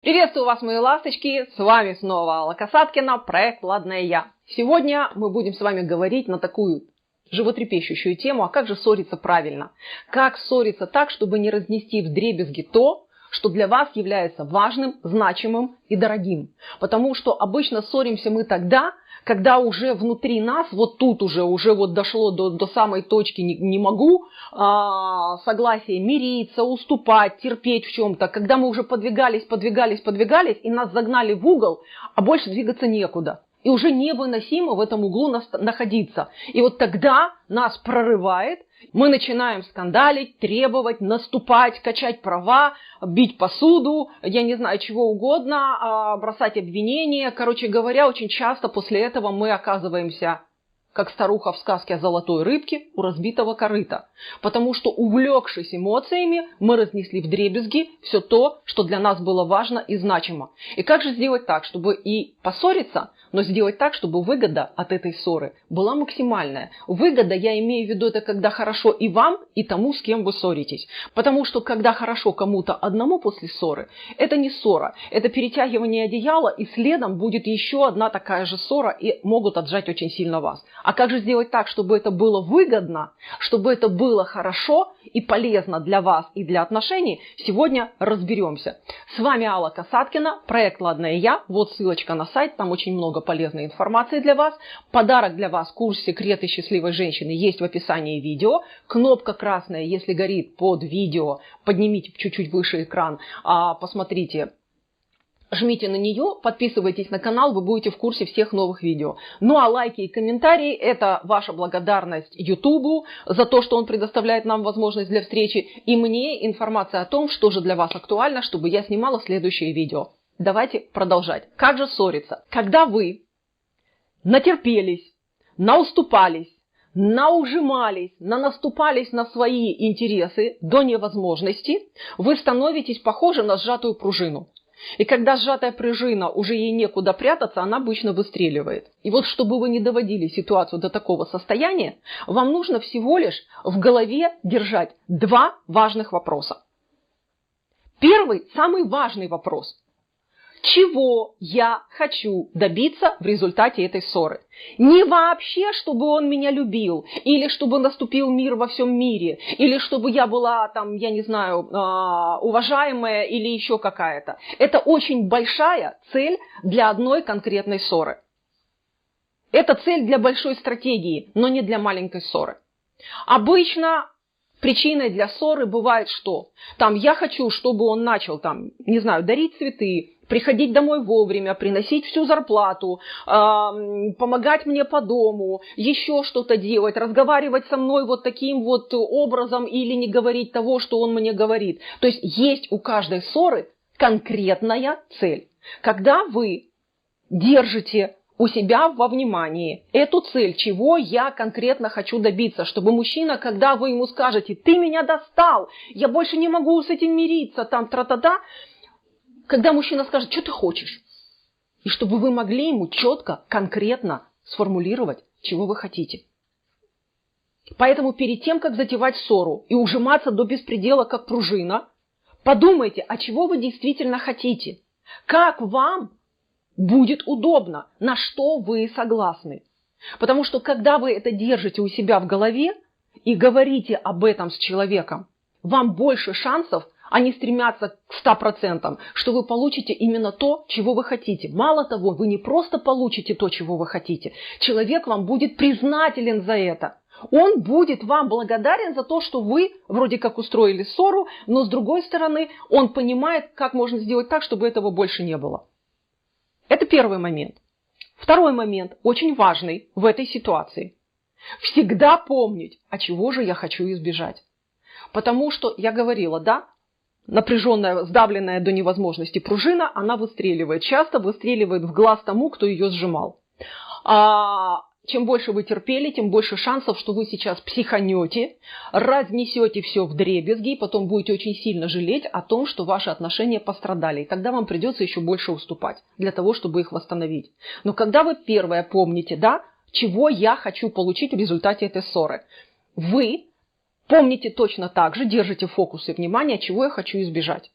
Приветствую вас, мои ласточки, с вами снова Алла Касаткина, проект «Ладное я». Сегодня мы будем с вами говорить на такую животрепещущую тему, а как же ссориться правильно? Как ссориться так, чтобы не разнести вдребезги то, что для вас является важным, значимым и дорогим. Потому что обычно ссоримся мы тогда, когда уже внутри нас, вот тут уже вот дошло до самой точки не могу, согласие мириться, уступать, терпеть в чем-то, когда мы уже подвигались, и нас загнали в угол, а больше двигаться некуда. И уже невыносимо в этом углу находиться. И вот тогда нас прорывает, мы начинаем скандалить, требовать, наступать, качать права, бить посуду, я не знаю, чего угодно, бросать обвинения. Короче говоря, очень часто после этого мы оказываемся, как старуха в сказке о золотой рыбке, у разбитого корыта. Потому что, увлекшись эмоциями, мы разнесли вдребезги все то, что для нас было важно и значимо. И как же сделать так, чтобы и поссориться, но сделать так, чтобы выгода от этой ссоры была максимальная. Выгода, я имею в виду, это когда хорошо и вам, и тому, с кем вы ссоритесь. Потому что, когда хорошо кому-то одному после ссоры, это не ссора, это перетягивание одеяла, и следом будет еще одна такая же ссора, и могут отжать очень сильно вас. А как же сделать так, чтобы это было выгодно, чтобы это было хорошо и полезно для вас и для отношений, сегодня разберемся. С вами Алла Касаткина, проект «Ладное я». Вот ссылочка на сайт, там очень много полезной информации для вас. Подарок для вас, курс «Секреты счастливой женщины» есть в описании видео. Кнопка красная, если горит под видео, поднимите чуть-чуть выше экран, посмотрите. Жмите на нее, подписывайтесь на канал, вы будете в курсе всех новых видео. Ну а лайки и комментарии – это ваша благодарность Ютубу за то, что он предоставляет нам возможность для встречи, и мне информация о том, что же для вас актуально, чтобы я снимала следующее видео. Давайте продолжать. Как же ссориться? Когда вы натерпелись, науступались, наужимались, наступались на свои интересы до невозможности, вы становитесь похожи на сжатую пружину. И когда сжатая пружина, уже ей некуда прятаться, она обычно выстреливает. И вот чтобы вы не доводили ситуацию до такого состояния, вам нужно всего лишь в голове держать два важных вопроса. Первый, самый важный вопрос. Чего я хочу добиться в результате этой ссоры? Не вообще, чтобы он меня любил, или чтобы наступил мир во всем мире, или чтобы я была там, я не знаю, уважаемая или еще какая-то. Это очень большая цель для одной конкретной ссоры. Это цель для большой стратегии, но не для маленькой ссоры. Обычно причиной для ссоры бывает что? Там я хочу, чтобы он начал, там, не знаю, дарить цветы, приходить домой вовремя, приносить всю зарплату, помогать мне по дому, еще что-то делать, разговаривать со мной вот таким вот образом или не говорить того, что он мне говорит. То есть есть у каждой ссоры конкретная цель. Когда вы держите у себя во внимании эту цель, чего я конкретно хочу добиться, чтобы мужчина, когда вы ему скажете, ты меня достал, я больше не могу с этим мириться, там тра-та-та, когда мужчина скажет, что ты хочешь, и чтобы вы могли ему четко, конкретно сформулировать, чего вы хотите. Поэтому перед тем, как затевать ссору и ужиматься до беспредела, как пружина, подумайте, а чего вы действительно хотите, как вам будет удобно, на что вы согласны. Потому что когда вы это держите у себя в голове и говорите об этом с человеком, вам больше шансов, они стремятся к 100%, что вы получите именно то, чего вы хотите. Мало того, вы не просто получите то, чего вы хотите, человек вам будет признателен за это. Он будет вам благодарен за то, что вы вроде как устроили ссору, но с другой стороны, он понимает, как можно сделать так, чтобы этого больше не было. Это первый момент. Второй момент, очень важный в этой ситуации. Всегда помнить, а чего же я хочу избежать. Потому что, я говорила, да, напряженная, сдавленная до невозможности пружина, она выстреливает. Часто выстреливает в глаз тому, кто ее сжимал. Чем больше вы терпели, тем больше шансов, что вы сейчас психанете, разнесете все вдребезги, и потом будете очень сильно жалеть о том, что ваши отношения пострадали. И тогда вам придется еще больше уступать для того, чтобы их восстановить. Но когда вы первое помните, да, чего я хочу получить в результате этой ссоры, вы помните точно так же, держите фокус и внимание, чего я хочу избежать.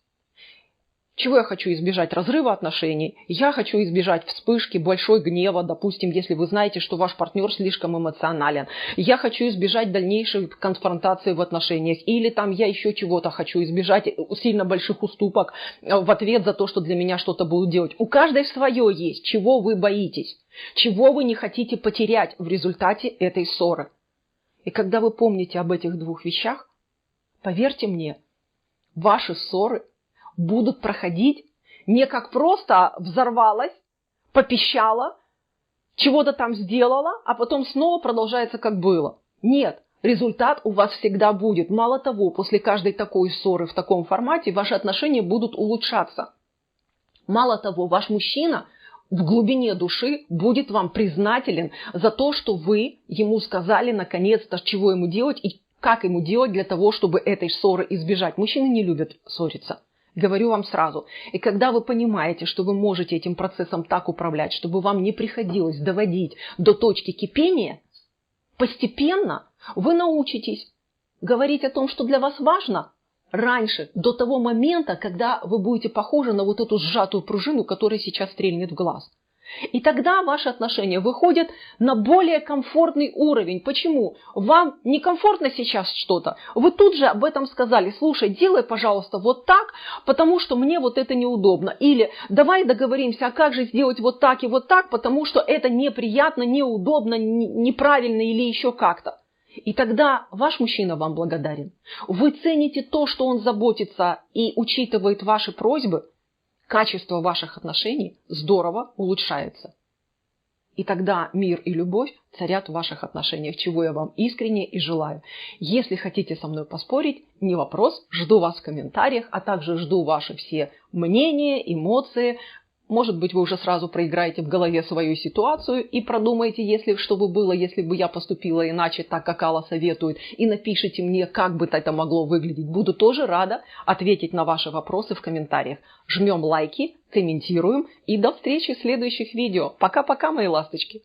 Чего я хочу избежать? Разрыва отношений. Я хочу избежать вспышки, большой гнева, допустим, если вы знаете, что ваш партнер слишком эмоционален. Я хочу избежать дальнейшей конфронтации в отношениях. Или там я еще чего-то хочу избежать, сильно больших уступок в ответ за то, что для меня что-то будут делать. У каждой свое есть. Чего вы боитесь? Чего вы не хотите потерять в результате этой ссоры? И когда вы помните об этих двух вещах, поверьте мне, ваши ссоры будут проходить не как просто взорвалась, попищала, чего-то там сделала, а потом снова продолжается как было. Нет, результат у вас всегда будет. Мало того, после каждой такой ссоры в таком формате ваши отношения будут улучшаться. Мало того, ваш мужчина в глубине души будет вам признателен за то, что вы ему сказали наконец-то, чего ему делать и как ему делать для того, чтобы этой ссоры избежать. Мужчины не любят ссориться. Говорю вам сразу. И когда вы понимаете, что вы можете этим процессом так управлять, чтобы вам не приходилось доводить до точки кипения, постепенно вы научитесь говорить о том, что для вас важно, раньше, до того момента, когда вы будете похожи на вот эту сжатую пружину, которая сейчас стрельнет в глаз. И тогда ваши отношения выходят на более комфортный уровень. Почему? Вам некомфортно сейчас что-то? Вы тут же об этом сказали. Слушай, делай, пожалуйста, вот так, потому что мне вот это неудобно. Или давай договоримся, а как же сделать вот так и вот так, потому что это неприятно, неудобно, неправильно или еще как-то. И тогда ваш мужчина вам благодарен. Вы цените то, что он заботится и учитывает ваши просьбы. Качество ваших отношений здорово улучшается. И тогда мир и любовь царят в ваших отношениях, чего я вам искренне и желаю. Если хотите со мной поспорить, не вопрос, жду вас в комментариях, а также жду ваши все мнения, эмоции. Может быть, вы уже сразу проиграете в голове свою ситуацию и продумаете, что бы было, если бы я поступила иначе, так как Алла советует, и напишите мне, как бы это могло выглядеть. Буду тоже рада ответить на ваши вопросы в комментариях. Жмем лайки, комментируем и до встречи в следующих видео. Пока-пока, мои ласточки!